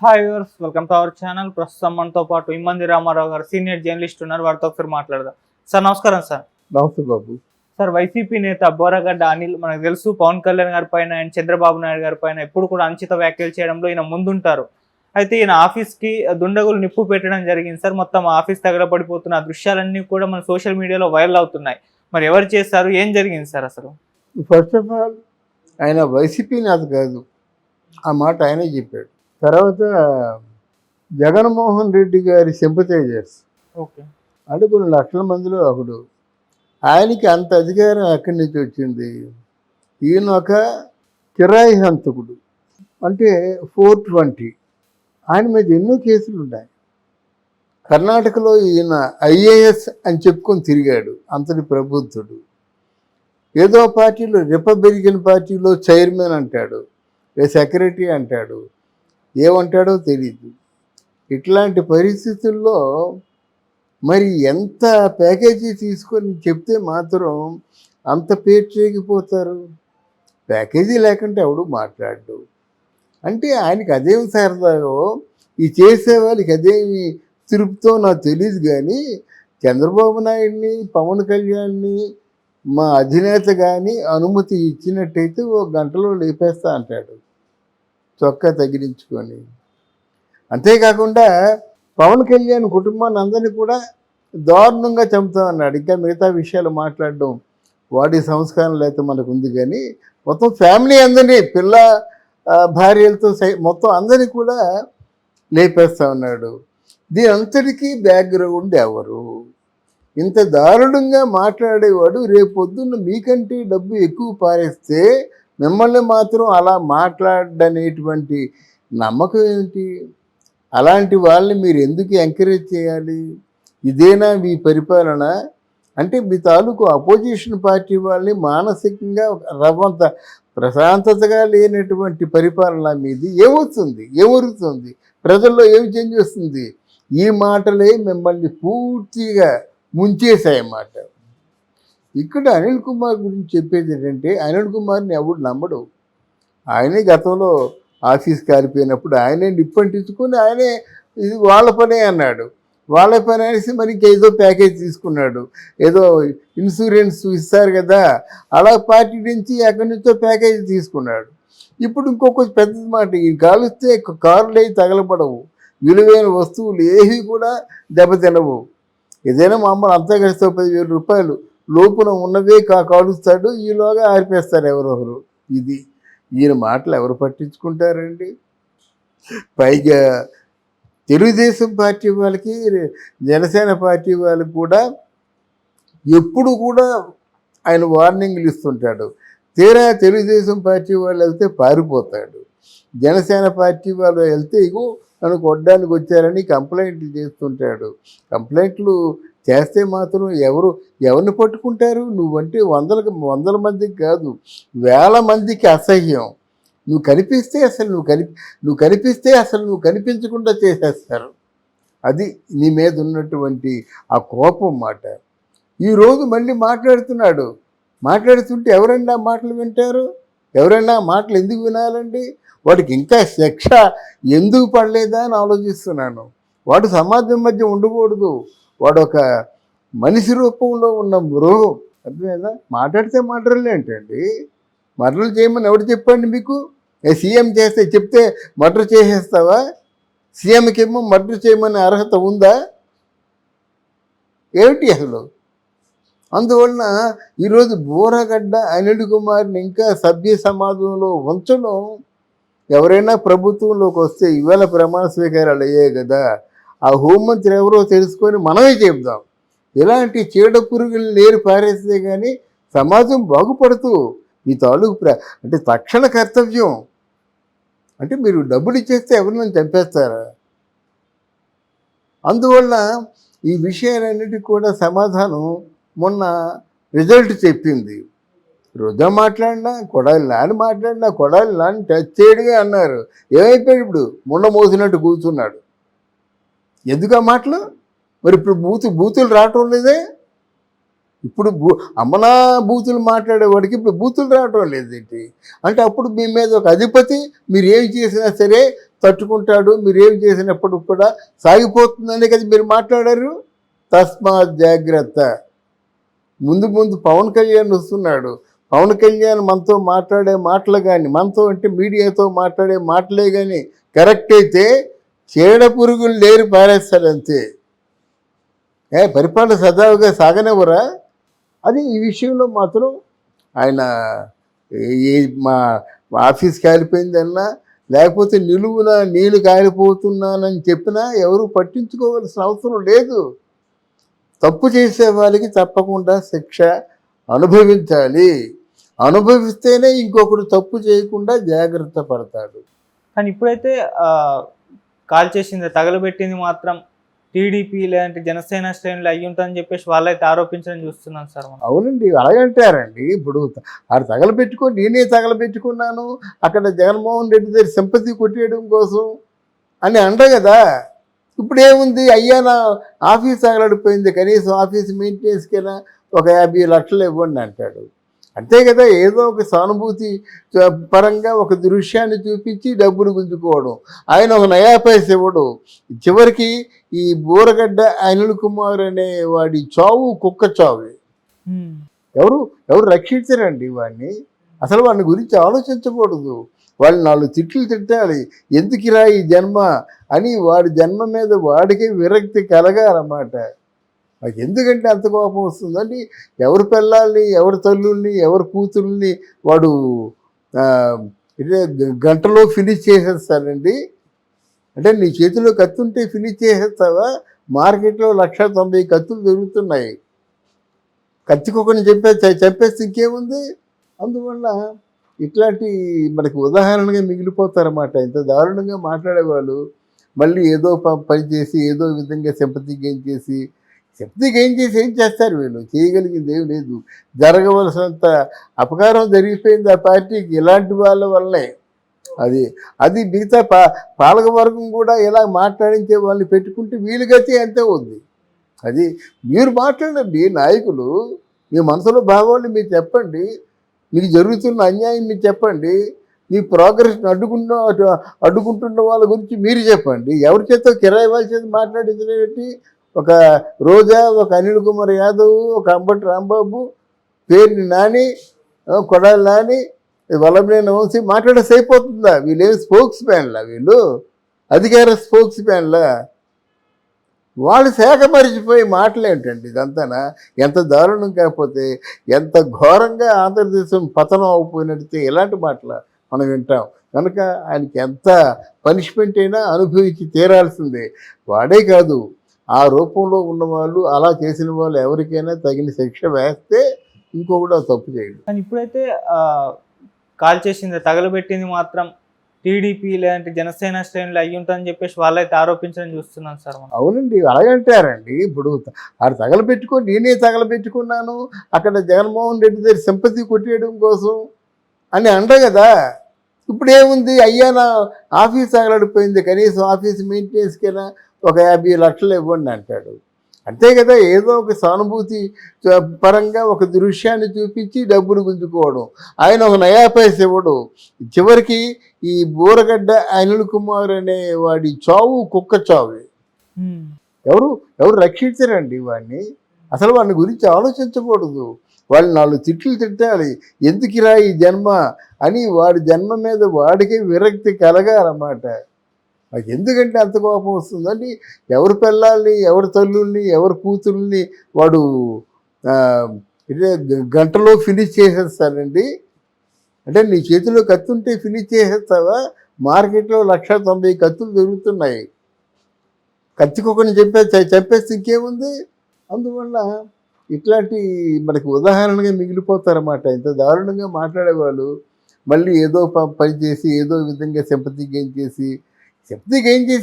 Hi viewers, welcome to our channel. ప్రస్తుతం మనతో పాటు ఇమ్మంది రామారావు గారు సీనియర్ జర్నలిస్ట్ ఉన్నారు. వారితో ఒకసారి మాట్లాడదాం. సార్ నమస్కారం. సార్ నమస్తే బాబు. సార్ వైసీపీ నేత బోరగడ్డ అనిల్, మనకు తెలుసు పవన్ కళ్యాణ్ గారి పైన అండ్ చంద్రబాబు నాయుడు గారి పైన ఎప్పుడు కూడా అనుచిత వ్యాఖ్యలు చేయడంలో ఈయన ముందుంటారు. అయితే ఈయన ఆఫీస్కి దుండగులు నిప్పు పెట్టడం జరిగింది సార్. మొత్తం ఆఫీస్ తగలబడిపోతున్న దృశ్యాలన్నీ కూడా మన సోషల్ మీడియాలో వైరల్ అవుతున్నాయి. మరి ఎవరు చేస్తారు, ఏం జరిగింది సార్ అసలు? ఫస్ట్ ఆఫ్ ఆల్ ఆయన వైసీపీ నేత కాదు, ఆ మాట ఆయనే చెప్పాడు. తర్వాత జగన్మోహన్ రెడ్డి గారి సింపథైజర్స్ ఓకే, అంటే కొన్ని లక్షల మందిలో ఒకడు. ఆయనకి అంత అధికారం ఎక్కడి నుంచి వచ్చింది? ఈయన ఒక కిరాయి హంతకుడు, అంటే 420. ఆయన మీద ఎన్నో కేసులు ఉన్నాయి. కర్ణాటకలో ఈయన ఐఏఎస్ అని చెప్పుకొని తిరిగాడు, అంతటి ప్రబుద్ధుడు. ఏదో పార్టీలో రిపబ్లికన్ పార్టీలో చైర్మన్ అంటాడు, సెక్రటరీ అంటాడు, ఏమంటాడో తెలీదు. ఇట్లాంటి పరిస్థితుల్లో మరి ఎంత ప్యాకేజీ తీసుకొని చెప్తే మాత్రం అంత పేర్చేగిపోతారు. ప్యాకేజీ లేకుంటే ఎవడు మాట్లాడు. అంటే ఆయనకి అదేమి సరదాగో, ఈ చేసే వాళ్ళకి అదేమి తిరుపుతో నాకు తెలియదు. కానీ చంద్రబాబు నాయుడిని, పవన్ కళ్యాణ్ని, మా అధినేత కానీ అనుమతి ఇచ్చినట్టయితే ఓ గంటలో లేపేస్తా అంటాడు, చొక్కా తగిలించుకొని. అంతేకాకుండా పవన్ కళ్యాణ్ కుటుంబాన్ని అందరినీ కూడా దారుణంగా చంపుతామన్నాడు. ఇంకా మిగతా విషయాలు మాట్లాడడం వాడి సంస్కారం లేకపోతే మనకు ఉంది. కానీ మొత్తం ఫ్యామిలీ అందరినీ, పిల్ల భార్యలతో మొత్తం అందరినీ కూడా లేపేస్తా ఉన్నాడు. దీని అంతటికీ బ్యాక్గ్రౌండ్ ఎవరు? ఇంత దారుణంగా మాట్లాడేవాడు రేపొద్దున్న మీకంటే డబ్బు ఎక్కువ పారేస్తే మిమ్మల్ని మాత్రం అలా మాట్లాడనేటువంటి నమ్మకం ఏమిటి? అలాంటి వాళ్ళని మీరు ఎందుకు ఎంకరేజ్ చేయాలి? ఇదేనా మీ పరిపాలన? అంటే మీ తాలూకు అపోజిషన్ పార్టీ వాళ్ళని మానసికంగా రవ్వంత ప్రశాంతతగా లేనటువంటి పరిపాలన మీది ఏమవుతుంది, ఏమరుగుతుంది, ప్రజల్లో ఏమి చేంజ్ వస్తుంది? ఈ మాటలే మిమ్మల్ని పూర్తిగా ముంచేశాయన్నమాట. ఇక్కడ అనిల్ కుమార్ గురించి చెప్పేది ఏంటంటే, అనిల్ కుమార్ని ఎవడు నమ్మడు. ఆయనే గతంలో ఆఫీస్ కాలిపోయినప్పుడు ఆయనే నిప్పంటించుకొని ఆయనే ఇది వాళ్ళ పనే అన్నాడు. వాళ్ళ పని అనేసి మరి ఇంకేదో ప్యాకేజ్ తీసుకున్నాడు. ఏదో ఇన్సూరెన్స్ ఇస్తారు కదా, అలా పార్టీ నుంచి ఎక్కడి నుంచో ప్యాకేజ్ తీసుకున్నాడు. ఇప్పుడు ఇంకొక పెద్ద మాట, ఈ కాలుస్తే కార్లు అవి తగలబడవు, విలువైన వస్తువులు ఏవి కూడా దెబ్బతినవు. ఏదైనా మామూలు అంతా కలిస్తే 10,000 రూపాయలు లోపున ఉన్నవే కాలుస్తాడు, ఈలోగా ఆరిపేస్తారు ఎవరొకరు. ఇది ఈయన మాటలు ఎవరు పట్టించుకుంటారండి? పైగా తెలుగుదేశం పార్టీ వాళ్ళకి, జనసేన పార్టీ వాళ్ళకి కూడా ఎప్పుడు కూడా ఆయన వార్నింగ్లు ఇస్తుంటాడు. తీరా తెలుగుదేశం పార్టీ వాళ్ళు వెళ్తే పారిపోతాడు. జనసేన పార్టీ వాళ్ళు వెళ్తే ఇగో నన్ను కొట్టడానికి వచ్చారని కంప్లైంట్లు చేస్తుంటాడు. కంప్లైంట్లు చేస్తే మాత్రం ఎవరిని పట్టుకుంటారు? నువ్వంటే వందల మందికి కాదు, వేల మందికి అసహ్యం. నువ్వు కనిపిస్తే అసలు నువ్వు కనిపించకుండా చేసేస్తారు. అది నీ మీద ఉన్నటువంటి ఆ కోపం మాట. ఈరోజు మళ్ళీ మాట్లాడుతున్నాడు. మాట్లాడుతుంటే ఎవరైనా మాటలు వింటారు? ఎవరైనా మాటలు ఎందుకు వినాలండి? వాడికి ఇంకా శిక్ష ఎందుకు పడలేదా అని ఆలోచిస్తున్నాను. వాడు సమాజం మధ్య ఉండకూడదు. వాడు ఒక మనిషి రూపంలో ఉన్న మృగం. అర్థమైందా? మాట్లాడితే మాటలు ఏంటండి? మర్డర్లు చేయమని ఎవడు చెప్పండి మీకు? సీఎం చేస్తే చెప్తే మర్డర్ చేసేస్తావా? సీఎంకేమో మర్డర్ చేయమనే అర్హత ఉందా ఏమిటి అసలు? అందువలన ఈరోజు బోరగడ్డ అనిల్ కుమార్ని ఇంకా సభ్య సమాజంలో ఉంచడం, ఎవరైనా ప్రభుత్వంలోకి వస్తే ఇవాళ ప్రమాణ స్వీకారాలు అయ్యాయి కదా, ఆ హోంమంత్రి ఎవరో తెలుసుకొని మనమే చెప్దాం. ఇలాంటి చీడ పురుగులు లేరు పారేస్తే కానీ సమాజం బాగుపడుతూ మీ తాలూకు అంటే తక్షణ కర్తవ్యం. అంటే మీరు డబ్బులు ఇచ్చేస్తే ఎవరిని చంపేస్తారా? అందువల్ల ఈ విషయాలన్నిటికీ కూడా సమాధానం మొన్న రిజల్ట్ చెప్పింది. రోజా మాట్లాడినా, కొడాలి నాని టచ్ చేయడమే అన్నారు. ఏమైపోయాడు? ఇప్పుడు ముండ మోసినట్టు కూర్చున్నాడు. ఎందుకు ఆ మాటలు? మరి ఇప్పుడు బూతులు రావటం లేదే. ఇప్పుడు అమ్మనా బూతులు మాట్లాడేవాడికి ఇప్పుడు బూతులు రావటం లేదేంటి? అంటే అప్పుడు మీ మీద ఒక అధిపతి, మీరు ఏమి చేసినా సరే తట్టుకుంటాడు, మీరేం చేసినప్పుడు కూడా సాగిపోతుందనే కదా మీరు మాట్లాడారు. తస్మాత్ జాగ్రత్త. ముందు ముందు పవన్ కళ్యాణ్ వస్తున్నాడు. పవన్ కళ్యాణ్ మనతో మాట్లాడే మాటలు కానీ, మనతో అంటే మీడియాతో మాట్లాడే మాటలే కానీ కరెక్ట్ అయితే చీడ పురుగులు లేరు పారేస్తారు అంతే. పరిపాలన సజావుగా సాగనివ్వరా? అది ఈ విషయంలో మాత్రం ఆయన మా ఆఫీస్ కాలిపోయిందన్నా, లేకపోతే నిలువున నీళ్లు కాలిపోతున్నానని చెప్పినా ఎవరు పట్టించుకోవాల్సిన అవసరం లేదు. తప్పు చేసే వాళ్ళకి తప్పకుండా శిక్ష అనుభవించాలి. అనుభవిస్తేనే ఇంకొకరు తప్పు చేయకుండా జాగ్రత్త పడతాడు. కానీ ఇప్పుడైతే కాల్ చేసింది తగలబెట్టింది మాత్రం టీడీపీ లేదంటే జనసేన శ్రేణులు అయ్యి ఉంటుందని చెప్పేసి వాళ్ళైతే ఆరోపించడం చూస్తున్నాను సార్. అవునండి, అలాగంటారండి. ఇప్పుడు ఆడు తగలబెట్టుకొని నేనే తగలబెట్టుకున్నాను, అక్కడ జగన్మోహన్ రెడ్డి దగ్గర సింపతి కొట్టేయడం కోసం అని అంట కదా. ఇప్పుడు ఏముంది, అయ్యా నా ఆఫీస్ తగలడిపోయింది, కనీసం ఆఫీస్ మెయింటెనెన్స్కైనా ఒక 50 లక్షలు ఇవ్వండి అంటాడు. అంతే కదా, ఏదో ఒక సానుభూతి పరంగా ఒక దృశ్యాన్ని చూపించి డబ్బులు గుంజుకోవడం. ఆయన ఒక నయా పైసా ఇవ్వడు. చివరికి ఈ బూరగడ్డ అనిల్ కుమార్ అనే వాడి చావు కుక్క చావు. ఎవరు రక్షించరండి వాడిని. అసలు వాడిని గురించి ఆలోచించకూడదు. వాళ్ళు 4 తిట్లు తిట్టాలి, ఎందుకురా ఈ జన్మ అని వాడి జన్మ మీద వాడికి విరక్తి కలగాలన్నమాట. నాకు ఎందుకంటే అంత కోపం వస్తుందండి. ఎవరి పిల్లల్ని, ఎవరి తల్లుల్ని, ఎవరి కూతుర్ని వాడు గంటలో ఫినిష్ చేసేస్తాడండి. అంటే నీ చేతిలో కత్తి ఉంటే ఫినిష్ చేసేస్తావా? మార్కెట్లో 190 కత్తులు దొరుకుతున్నాయి. కత్తికొకరిని చెప్పేస్తే ఇంకేముంది. అందువల్ల ఇట్లాంటి మనకి ఉదాహరణగా మిగిలిపోతారన్నమాట. ఇంత దారుణంగా మాట్లాడేవాళ్ళు మళ్ళీ ఏదో పని చేసి ఏదో విధంగా సింపతి గెయిన్ చేసి ఏం చేస్తారు వీళ్ళు? చేయగలిగింది ఏం లేదు. జరగవలసినంత అపకారం జరిగిపోయింది ఆ పార్టీకి ఇలాంటి వాళ్ళ వల్లనే. అది మిగతా పాలకవర్గం కూడా ఇలా మాట్లాడించే వాళ్ళని పెట్టుకుంటే వీళ్ళు గతి అంతే ఉంది. అది మీరు మాట్లాడండి నాయకులు, మీ మనసులో భావాన్ని మీరు చెప్పండి, మీకు జరుగుతున్న అన్యాయం మీరు చెప్పండి, మీ ప్రోగ్రెస్ని అడ్డుకుంటున్న వాళ్ళ గురించి మీరు చెప్పండి. ఎవరి చేత కిరాయి వాళ్ళ చేత మాట్లాడించలేబట్టి ఒక రోజా, ఒక అనిల్ కుమార్ యాదవ్, ఒక అంబటి రాంబాబు, పేరుని నాని, కొడాలి నాని, వల్లభనేని వంశీ మాట్లాడేసి అయిపోతుందా? వీళ్ళేమి స్పోక్స్ మ్యాన్లా? వీళ్ళు అధికార స్పోక్స్ మ్యాన్లా? వాళ్ళు శాఖ మరిచిపోయి మాటలేంటండి ఇదంతానా? ఎంత దారుణం, కాకపోతే ఎంత ఘోరంగా ఆంధ్రదేశం పతనం అయిపోయినట్టు ఇలాంటి మాటలు మనం వింటాం. కనుక ఆయనకి ఎంత పనిష్మెంట్ అయినా అనుభవించి తీరాల్సిందే. వాడే కాదు, ఆ రూపంలో ఉన్నవాళ్ళు, అలా చేసిన వాళ్ళు ఎవరికైనా తగిన శిక్ష వేస్తే ఇంకొకటి తప్పు చేయడు. కానీ ఇప్పుడైతే కాల్ చేసింది తగలబెట్టింది మాత్రం టీడీపీ లేదంటే జనసేన శ్రేణులు అయ్యి ఉంటుందని చెప్పేసి వాళ్ళైతే ఆరోపించడం చూస్తున్నాను సార్. అవునండి, అలాగంటారండి. ఇప్పుడు ఆడు తగలబెట్టుకొని నేనే తగలబెట్టుకున్నాను, అక్కడ జగన్మోహన్ రెడ్డి దగ్గర సింపతి కొట్టేయడం కోసం అని అంట కదా. ఇప్పుడు ఏముంది, అయ్యా నా ఆఫీస్ తగలడిపోయింది, కనీసం ఆఫీస్ మెయింటెనెన్స్కైనా ఒక 50 లక్షలు ఇవ్వండి అంటాడు. అంతే కదా, ఏదో ఒక సానుభూతి పరంగా ఒక దృశ్యాన్ని చూపించి డబ్బులు గుంజుకోవడం. ఆయన ఒక నయా పైసా ఇవ్వడు. చివరికి ఈ బూరగడ్డ అనిల్ కుమార్ అనే వాడి చావు కుక్క చావు. ఎవరు రక్షించరండి వాడిని. అసలు వాడిని గురించి ఆలోచించకూడదు. వాళ్ళు 4 తిట్లు తిట్టాలి, ఎందుకురా ఈ జన్మ అని వాడి జన్మ మీద వాడికి విరక్తి కలగాలన్నమాట. నాకు ఎందుకంటే అంత కోపం వస్తుందండి. ఎవరి పిల్లల్ని, ఎవరి తల్లుల్ని, ఎవరి కూతుర్ని వాడు గంటలో ఫినిష్ చేసేస్తాడండి. అంటే నీ చేతిలో కత్తి ఉంటే ఫినిష్ చేసేస్తావా? మార్కెట్లో 190 కత్తులు దొరుకుతున్నాయి. కత్తికొకరిని చెప్పేస్తే ఇంకేముంది. అందువల్ల ఇట్లాంటి మనకి ఉదాహరణగా మిగిలిపోతారన్నమాట. ఇంత దారుణంగా మాట్లాడేవాళ్ళు మళ్ళీ ఏదో పని చేసి ఏదో విధంగా సింపతి గెయిన్ చేసి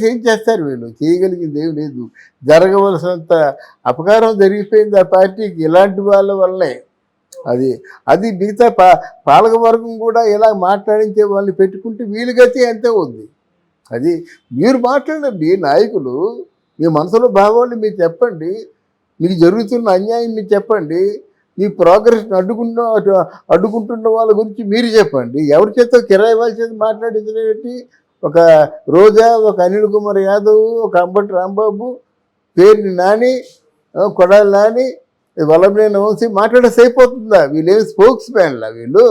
ఏం చేస్తారు వీళ్ళు? చేయగలిగింది ఏం లేదు. జరగవలసినంత అపకారం జరిగిపోయింది ఆ పార్టీకి ఇలాంటి వాళ్ళ వల్లనే. అది మిగతా పాలకవర్గం కూడా ఇలా మాట్లాడించే వాళ్ళని పెట్టుకుంటే వీళ్ళు గతి అంతే ఉంది. అది మీరు మాట్లాడండి నాయకులు, మీ మనసులో భావాన్ని మీరు చెప్పండి, మీకు జరుగుతున్న అన్యాయం మీరు చెప్పండి, మీ ప్రోగ్రెస్ని అడ్డుకుంటున్న వాళ్ళ గురించి మీరు చెప్పండి. ఎవరి చేత కిరాయి వాళ్ళ చేత మాట్లాడించలేబట్టి ఒక రోజా, ఒక అనిల్ కుమార్ యాదవ్, ఒక అంబటి రాంబాబు, పేరుని నాని, కొడాలి నాని, వల్లభనేని వంశీ మాట్లాడేసి అయిపోతుందా? వీళ్ళేమి స్పోక్స్ మ్యాన్లా వీళ్ళు?